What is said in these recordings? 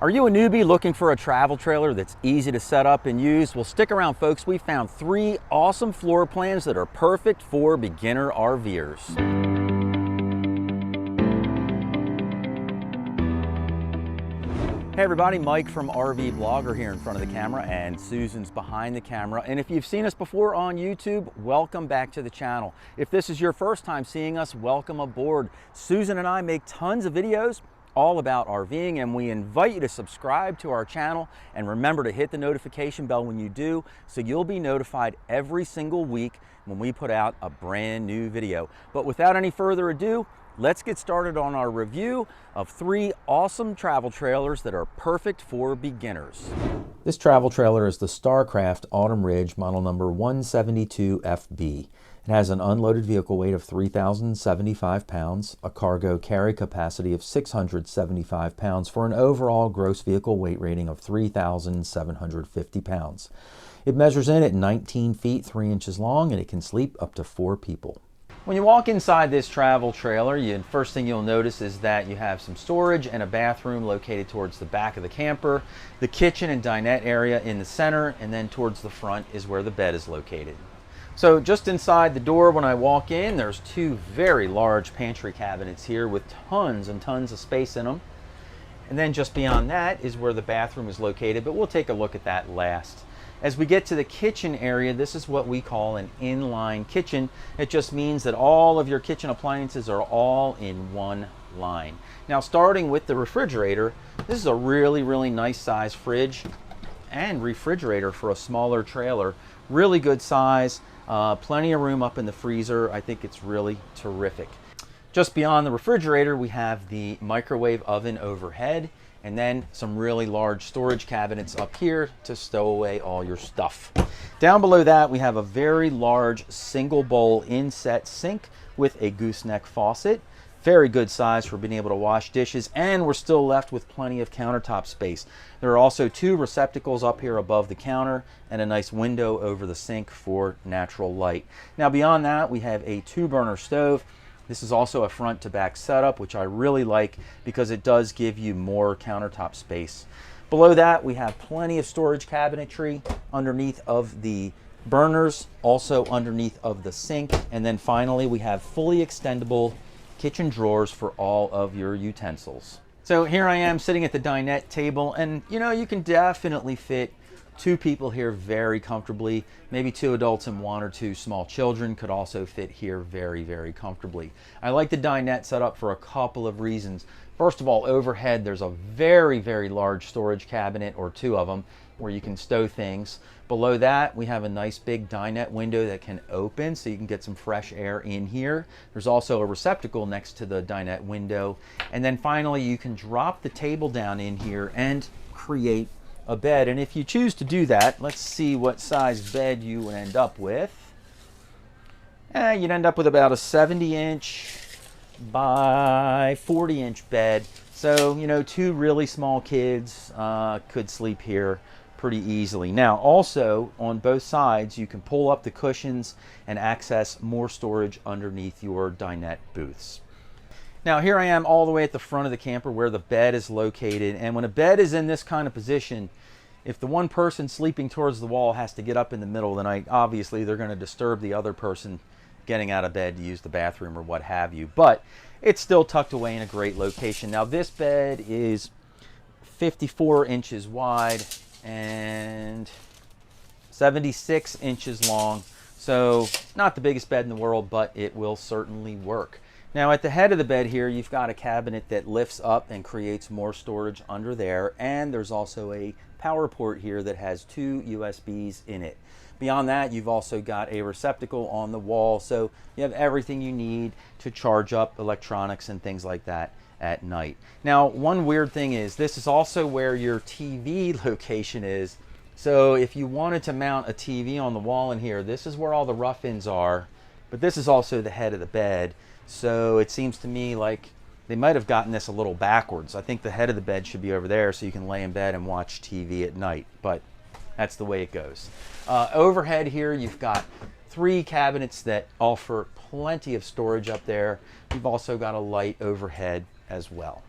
Are you a newbie looking for a travel trailer that's easy to set up and use? Well, stick around, folks. We found 3 awesome floor plans that are perfect for beginner RVers. Hey everybody, Mike from RV Blogger here in front of the camera, and Susan's behind the camera. And if you've seen us before on YouTube, welcome back to the channel. If this is your first time seeing us, welcome aboard. Susan and I make tons of videos all about RVing, and we invite you to subscribe to our channel and remember to hit the notification bell when you do, so you'll be notified every single week when we put out a brand new video. But without any further ado, let's get started on our review of 3 awesome travel trailers that are perfect for beginners. This travel trailer is the Starcraft Autumn Ridge model number 172FB. It has an unloaded vehicle weight of 3,075 pounds, a cargo carry capacity of 675 pounds for an overall gross vehicle weight rating of 3,750 pounds. It measures in at 19 feet 3 inches long, and it can sleep up to 4 people. When you walk inside this travel trailer, first thing you'll notice is that you have some storage and a bathroom located towards the back of the camper, the kitchen and dinette area in the center, and then towards the front is where the bed is located. So just inside the door when I walk in, there's 2 very large pantry cabinets here with tons and tons of space in them. And then just beyond that is where the bathroom is located, but we'll take a look at that last. As we get to the kitchen area, this is what we call an inline kitchen. It just means that all of your kitchen appliances are all in one line. Now, starting with the refrigerator, this is a really nice size fridge and refrigerator for a smaller trailer. Really good size, plenty of room up in the freezer. I think it's really terrific. Just beyond the refrigerator, we have the microwave oven overhead, and then some really large storage cabinets up here to stow away all your stuff. Down below that, we have a very large single bowl inset sink with a gooseneck faucet. Very good size for being able to wash dishes, and we're still left with plenty of countertop space. There are also 2 receptacles up here above the counter and a nice window over the sink for natural light. Now beyond that, we have a 2-burner stove. This is also a front to back setup, which I really like because it does give you more countertop space. Below that, we have plenty of storage cabinetry underneath of the burners, also underneath of the sink. And then finally, we have fully extendable kitchen drawers for all of your utensils. So here I am sitting at the dinette table, and you can definitely fit 2 people here very comfortably. Maybe 2 adults and 1 or 2 small children could also fit here very comfortably. I like the dinette setup for a couple of reasons. First of all, overhead there's a very large storage cabinet, or 2 of them, where you can stow things. Below that, we have a nice big dinette window that can open so you can get some fresh air in here. There's also a receptacle next to the dinette window. And then finally, you can drop the table down in here and create a bed. And if you choose to do that, let's see what size bed you would end up with. You'd end up with about a 70-inch by 40-inch bed. So, 2 really small kids could sleep here pretty easily. Now, also on both sides, you can pull up the cushions and access more storage underneath your dinette booths. Now, here I am all the way at the front of the camper where the bed is located. And when a bed is in this kind of position, if the one person sleeping towards the wall has to get up in the middle of the night, obviously they're going to disturb the other person getting out of bed to use the bathroom or what have you. But it's still tucked away in a great location. Now, this bed is 54 inches wide and 76 inches long. So not the biggest bed in the world, but it will certainly work. Now at the head of the bed here, you've got a cabinet that lifts up and creates more storage under there. And there's also a power port here that has 2 USBs in it. Beyond that, you've also got a receptacle on the wall. So you have everything you need to charge up electronics and things like that at night. Now, one weird thing is this is also where your TV location is. So if you wanted to mount a TV on the wall in here, this is where all the rough-ins are, but this is also the head of the bed. So it seems to me like they might have gotten this a little backwards. I think the head of the bed should be over there so you can lay in bed and watch TV at night, but that's the way it goes. Overhead here, you've got 3 cabinets that offer plenty of storage up there. You've also got a light overhead as well.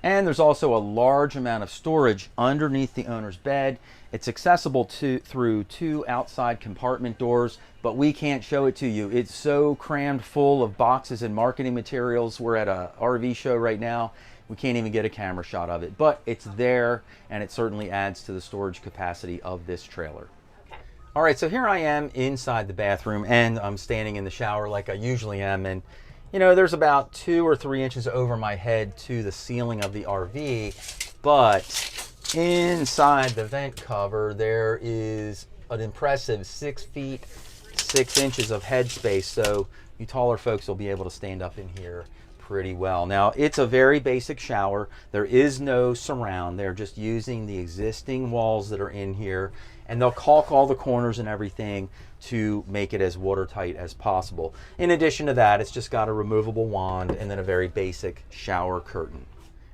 And there's also a large amount of storage underneath the owner's bed. It's accessible through 2 outside compartment doors, but we can't show it to you. It's so crammed full of boxes and marketing materials. We're at a RV show right now. We can't even get a camera shot of it, but it's there, and it certainly adds to the storage capacity of this trailer. All right, so here I am inside the bathroom, and I'm standing in the shower like I usually am, and you know, there's about 2 or 3 inches over my head to the ceiling of the RV, but inside the vent cover, there is an impressive 6 feet, 6 inches of headspace, so you taller folks will be able to stand up in here pretty well. Now, it's a very basic shower. There is no surround. They're just using the existing walls that are in here, and they'll caulk all the corners and everything to make it as watertight as possible. In addition to that, it's just got a removable wand and then a very basic shower curtain.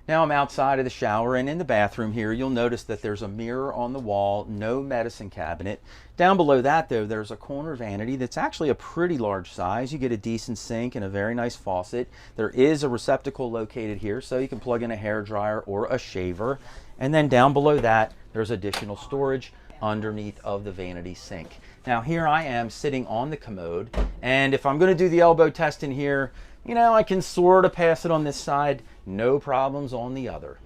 Now I'm outside of the shower, and in the bathroom here, you'll notice that there's a mirror on the wall, no medicine cabinet. Down below that though, there's a corner vanity that's actually a pretty large size. You get a decent sink and a very nice faucet. There is a receptacle located here, so you can plug in a hairdryer or a shaver. And then down below that, there's additional storage underneath of the vanity sink. Now here I am sitting on the commode, and if I'm going to do the elbow test in here, you know, I can sort of pass it on this side, no problems on the other.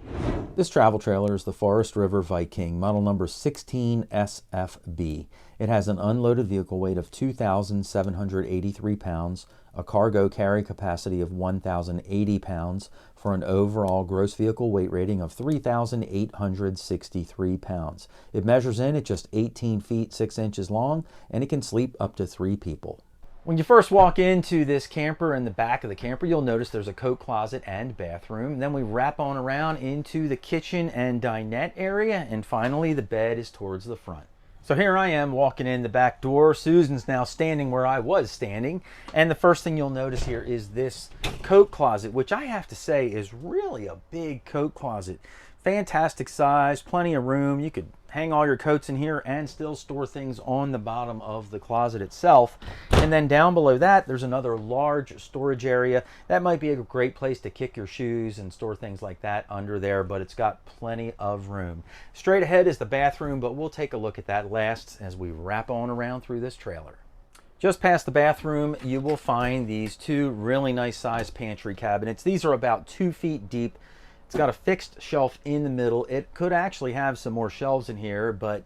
This travel trailer is the Forest River Viking, model number 16SFB. It has an unloaded vehicle weight of 2,783 pounds, a cargo carry capacity of 1,080 pounds, for an overall gross vehicle weight rating of 3,863 pounds. It measures in at just 18 feet 6 inches long, and it can sleep up to 3 people. When you first walk into this camper, in the back of the camper, you'll notice there's a coat closet and bathroom. Then we wrap on around into the kitchen and dinette area, and finally the bed is towards the front. So here I am walking in the back door. Susan's now standing where I was standing, and the first thing you'll notice here is this coat closet, which I have to say is really a big coat closet. Fantastic size, plenty of room. You could hang all your coats in here and still store things on the bottom of the closet itself. And then down below that, there's another large storage area. That might be a great place to kick your shoes and store things like that under there, but it's got plenty of room. Straight ahead is the bathroom, but we'll take a look at that last as we wrap on around through this trailer. Just past the bathroom, you will find these 2 really nice sized pantry cabinets. These are about 2 feet deep. It's got a fixed shelf in the middle. It could actually have some more shelves in here, but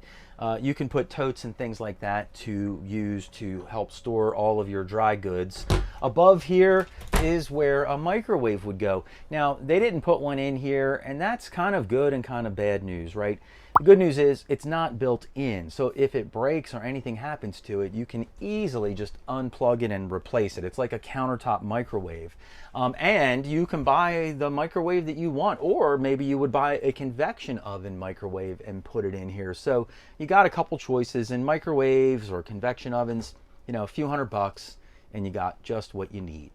you can put totes and things like that to use to help store all of your dry goods. Above here is where a microwave would go. Now, they didn't put one in here, and that's kind of good and kind of bad news, right? The good news is it's not built in, so if it breaks or anything happens to it, you can easily just unplug it and replace it. It's like a countertop microwave. And you can buy the microwave that you want, or maybe you would buy a convection oven microwave and put it in here. So you got a couple choices in microwaves or convection ovens, you know, a few $100, and you got just what you need.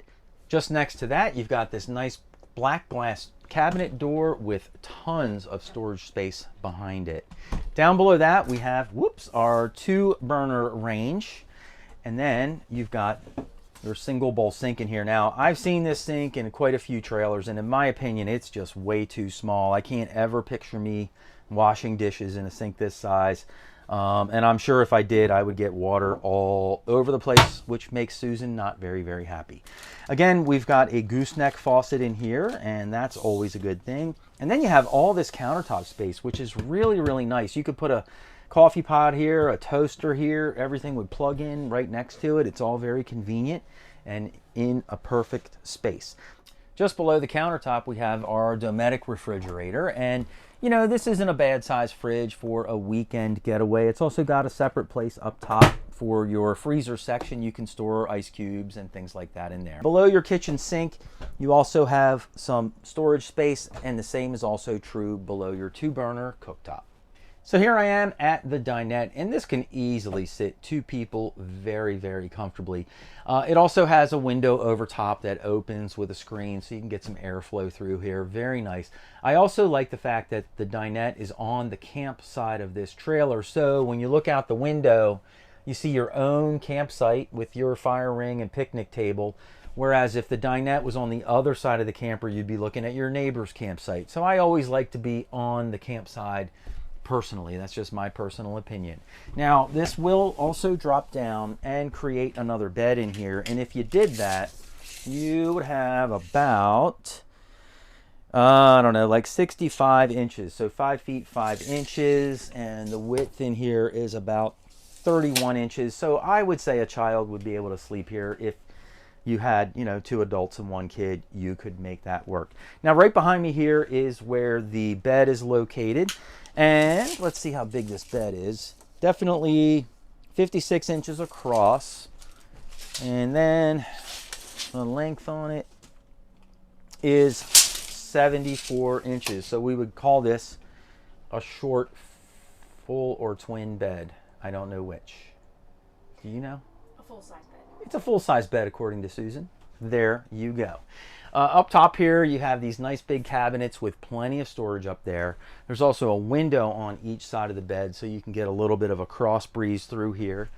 Just next to that, you've got this nice black glass cabinet door with tons of storage space behind it. Down below that, we have, our 2-burner range. And then you've got your single bowl sink in here. Now, I've seen this sink in quite a few trailers, and in my opinion, it's just way too small. I can't ever picture me washing dishes in a sink this size. And I'm sure if I did, I would get water all over the place, which makes Susan not very, very happy. Again, we've got a gooseneck faucet in here, and that's always a good thing. And then you have all this countertop space, which is really, really nice. You could put a coffee pot here, a toaster here, everything would plug in right next to it. It's all very convenient and in a perfect space. Just below the countertop, we have our Dometic refrigerator, and you know, this isn't a bad size fridge for a weekend getaway. It's also got a separate place up top for your freezer section. You can store ice cubes and things like that in there. Below your kitchen sink, you also have some storage space, and the same is also true below your 2-burner cooktop. So here I am at the dinette, and this can easily sit 2 people very, very comfortably. It also has a window over top that opens with a screen, so you can get some airflow through here. Very nice. I also like the fact that the dinette is on the camp side of this trailer, so when you look out the window, you see your own campsite with your fire ring and picnic table, Whereas if the dinette was on the other side of the camper, you'd be looking at your neighbor's campsite. So I always like to be on the campsite personally. That's just my personal opinion. Now, this will also drop down and create another bed in here. And if you did that, you would have about, I don't know, like 65 inches. So 5 feet, 5 inches. And the width in here is about 31 inches. So I would say a child would be able to sleep here. If you had, you know, 2 adults and 1 kid, you could make that work. Now, right behind me here is where the bed is located. And let's see how big this bed is. Definitely 56 inches across. And then the length on it is 74 inches. So we would call this a short, full, or twin bed. I don't know which. Do you know? A full-size bed. It's a full-size bed, according to Susan. There you go. Up top here, you have these nice big cabinets with plenty of storage up there. There's also a window on each side of the bed, so you can get a little bit of a cross breeze through here.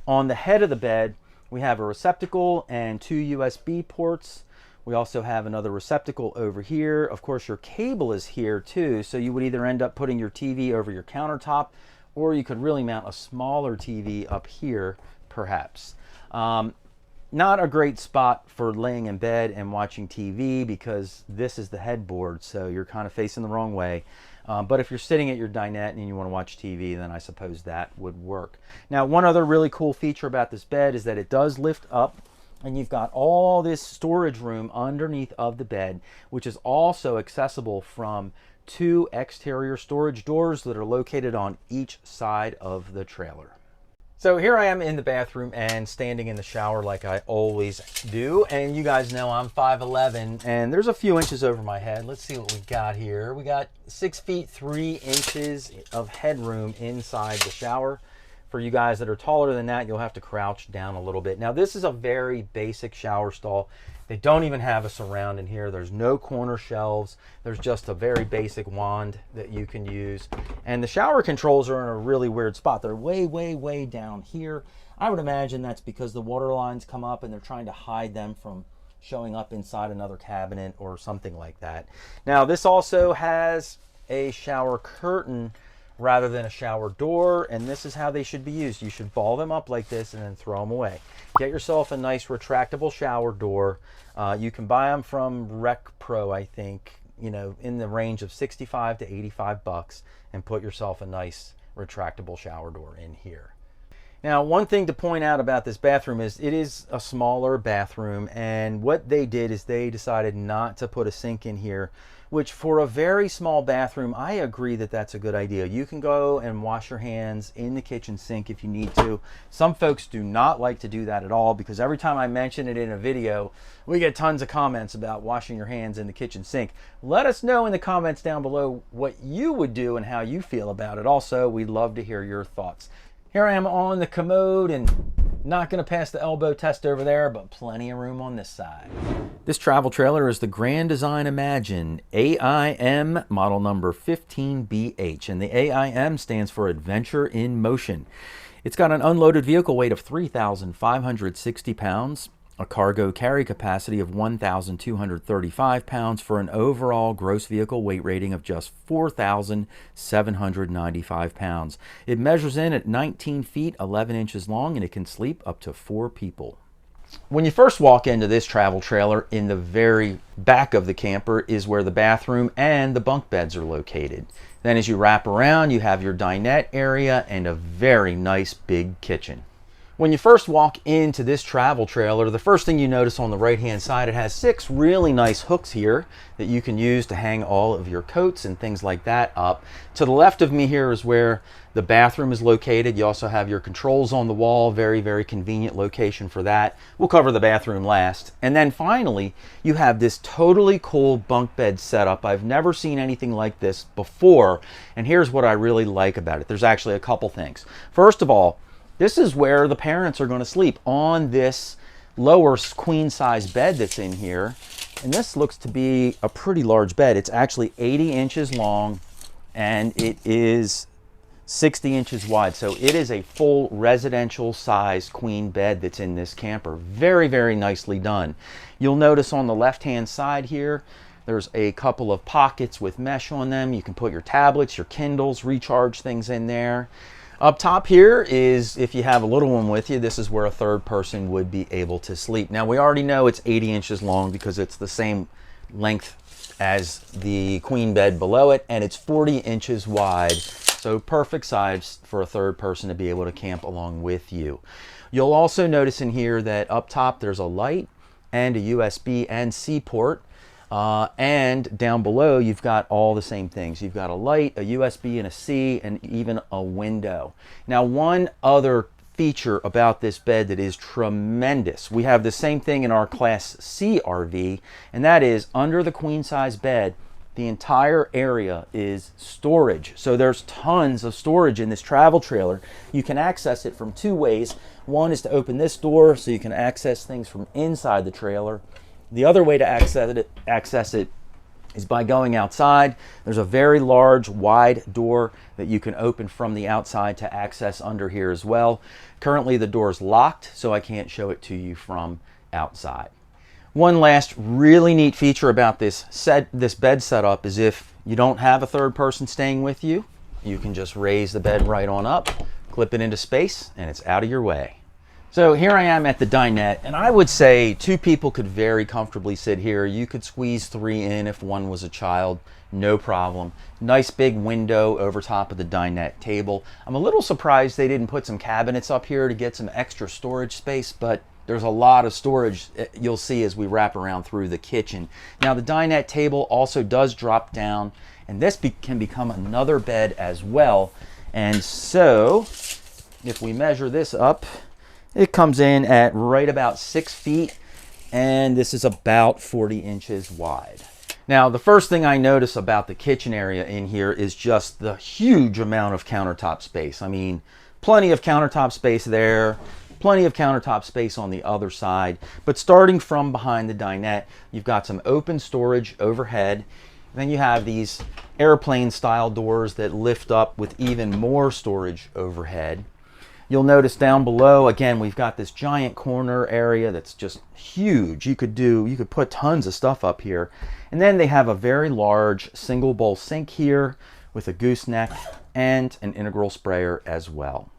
On the head of the bed, we have a receptacle and 2 USB ports. We also have another receptacle over here. Of course, your cable is here too, so you would either end up putting your TV over your countertop, or you could really mount a smaller TV up here, perhaps. Not a great spot for laying in bed and watching TV because this is the headboard, so you're kind of facing the wrong way. But if you're sitting at your dinette and you want to watch TV, then I suppose that would work. Now, one other really cool feature about this bed is that it does lift up, and you've got all this storage room underneath of the bed, which is also accessible from 2 exterior storage doors that are located on each side of the trailer. So here I am in the bathroom and standing in the shower like I always do. And you guys know I'm 5'11", and there's a few inches over my head. Let's see what we got here. We got 6 feet 3 inches of headroom inside the shower. For you guys that are taller than that, you'll have to crouch down a little bit. Now, this is a very basic shower stall. They don't even have a surround in here. There's no corner shelves. There's just a very basic wand that you can use. And the shower controls are in a really weird spot. They're way, way, way down here. I would imagine that's because the water lines come up and they're trying to hide them from showing up inside another cabinet or something like that. Now, this also has a shower curtain rather than a shower door, and this is how they should be used. You should ball them up like this and then throw them away. Get yourself a nice retractable shower door. You can buy them from Rec Pro, I think, you know, in the range of 65 to 85 bucks, and put yourself a nice retractable shower door in here. Now, one thing to point out about this bathroom is it is a smaller bathroom, and what they did is they decided not to put a sink in here, which for a very small bathroom, I agree that that's a good idea. You can go and wash your hands in the kitchen sink if you need to. Some folks do not like to do that at all, because every time I mention it in a video, we get tons of comments about washing your hands in the kitchen sink. Let us know in the comments down below what you would do and how you feel about it. Also, we'd love to hear your thoughts. Here I am on the commode, and not going to pass the elbow test over there, but plenty of room on this side. This travel trailer is the Grand Design Imagine AIM model number 15BH, and the AIM stands for Adventure in Motion. It's got an unloaded vehicle weight of 3,560 pounds, a cargo carry capacity of 1,235 pounds for an overall gross vehicle weight rating of just 4,795 pounds. It measures in at 19 feet 11 inches long, and it can sleep up to 4 people. When you first walk into this travel trailer, in the very back of the camper is where the bathroom and the bunk beds are located. Then as you wrap around, you have your dinette area and a very nice big kitchen. When you first walk into this travel trailer, the first thing you notice on the right-hand side, it has 6 really nice hooks here that you can use to hang all of your coats and things like that up. To the left of me here is where the bathroom is located. You also have your controls on the wall, very, very convenient location for that. We'll cover the bathroom last. And then finally, you have this totally cool bunk bed setup. I've never seen anything like this before, and here's what I really like about it. There's actually a couple things. First of all, this is where the parents are going to sleep, on this lower queen size bed that's in here. And this looks to be a pretty large bed. It's actually 80 inches long, and it is 60 inches wide. So it is a full residential sized queen bed that's in this camper. Very, very nicely done. You'll notice on the left-hand side here, there's a couple of pockets with mesh on them. You can put your tablets, your Kindles, recharge things in there. Up top here is, if you have a little one with you, this is where a third person would be able to sleep. Now, we already know it's 80 inches long because it's the same length as the queen bed below it, and it's 40 inches wide. So perfect size for a third person to be able to camp along with you. You'll also notice in here that up top there's a light and a USB and C port. And down below you've got all the same things. You've got a light, a USB and a C, and even a window. Now, one other feature about this bed that is tremendous, we have the same thing in our Class C RV, and that is under the queen size bed, the entire area is storage. So there's tons of storage in this travel trailer. You can access it from two ways. One is to open this door so you can access things from inside the trailer. The other way to access it is by going outside. There's a very large, wide door that you can open from the outside to access under here as well. Currently the door is locked, so I can't show it to you from outside. One last really neat feature about this bed setup is if you don't have a third person staying with you, you can just raise the bed right on up, clip it into space, and it's out of your way. So here I am at the dinette, and I would say two people could very comfortably sit here. You could squeeze three in if one was a child, no problem. Nice big window over top of the dinette table. I'm a little surprised they didn't put some cabinets up here to get some extra storage space, but there's a lot of storage you'll see as we wrap around through the kitchen. Now, the dinette table also does drop down, and this can become another bed as well. And so if we measure this up, it comes in at right about 6 feet, and this is about 40 inches wide. Now, the first thing I notice about the kitchen area in here is just the huge amount of countertop space. I mean, plenty of countertop space there, plenty of countertop space on the other side. But starting from behind the dinette, you've got some open storage overhead. Then you have these airplane style doors that lift up with even more storage overhead. You'll notice down below, again, we've got this giant corner area that's just huge. You could put tons of stuff up here. And then they have a very large single bowl sink here with a gooseneck and an integral sprayer as well.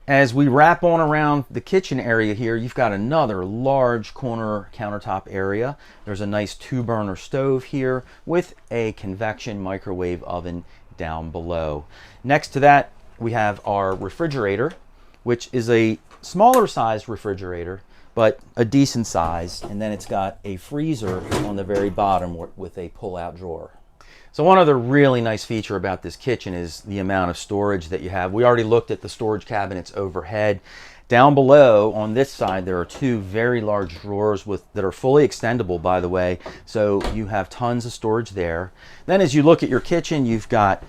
As we wrap on around the kitchen area here, you've got another large corner countertop area. There's a nice 2-burner stove here with a convection microwave oven down below. Next to that, we have our refrigerator, which is a smaller sized refrigerator, but a decent size. And then it's got a freezer on the very bottom with a pull-out drawer. So one other really nice feature about this kitchen is the amount of storage that you have. We already looked at the storage cabinets overhead. Down below on this side, there are two very large drawers that are fully extendable, by the way. So you have tons of storage there. Then as you look at your kitchen, you've got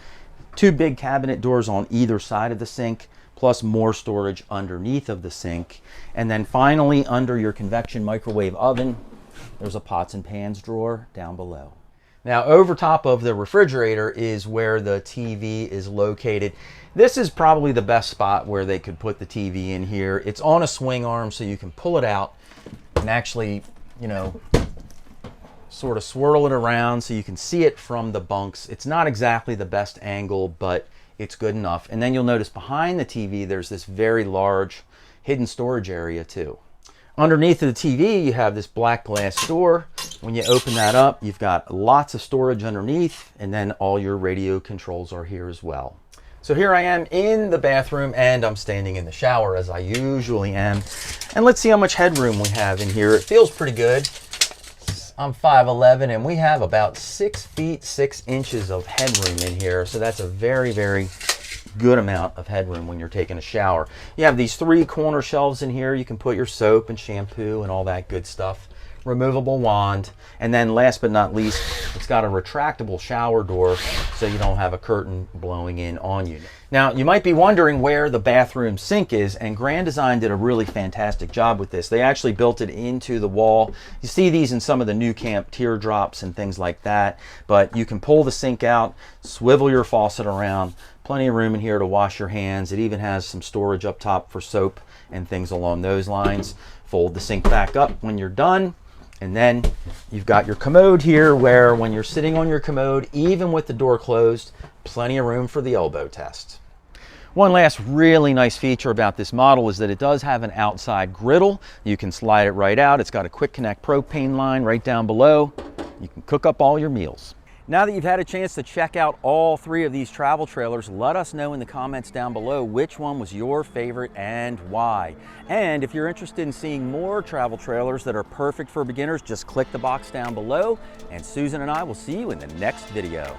two big cabinet doors on either side of the sink, plus more storage underneath of the sink. And then finally, under your convection microwave oven, there's a pots and pans drawer down below. Now, over top of the refrigerator is where the TV is located. This is probably the best spot where they could put the TV in here. It's on a swing arm, so you can pull it out and actually, sort of swirl it around so you can see it from the bunks. It's not exactly the best angle, but it's good enough. And then you'll notice behind the TV, there's this very large hidden storage area too. Underneath of the TV, you have this black glass door. When you open that up, you've got lots of storage underneath, and then all your radio controls are here as well. So here I am in the bathroom, and I'm standing in the shower as I usually am. And let's see how much headroom we have in here. It feels pretty good. I'm 5'11", and we have about 6 feet 6 inches of headroom in here. So that's a very, very good amount of headroom when you're taking a shower. You have these 3 corner shelves in here. You can put your soap and shampoo and all that good stuff. Removable wand, and then last but not least, it's got a retractable shower door so you don't have a curtain blowing in on you. Now, you might be wondering where the bathroom sink is, and Grand Design did a really fantastic job with this. They actually built it into the wall. You see these in some of the new camp teardrops and things like that, but you can pull the sink out, swivel your faucet around, Plenty of room in here to wash your hands. It even has some storage up top for soap and things along those lines. Fold the sink back up when you're done. And then you've got your commode here where when you're sitting on your commode, even with the door closed, plenty of room for the elbow test. One last really nice feature about this model is that it does have an outside griddle. You can slide it right out. It's got a quick connect propane line right down below. You can cook up all your meals. Now that you've had a chance to check out all 3 of these travel trailers, let us know in the comments down below which one was your favorite and why. And if you're interested in seeing more travel trailers that are perfect for beginners, just click the box down below, and Susan and I will see you in the next video.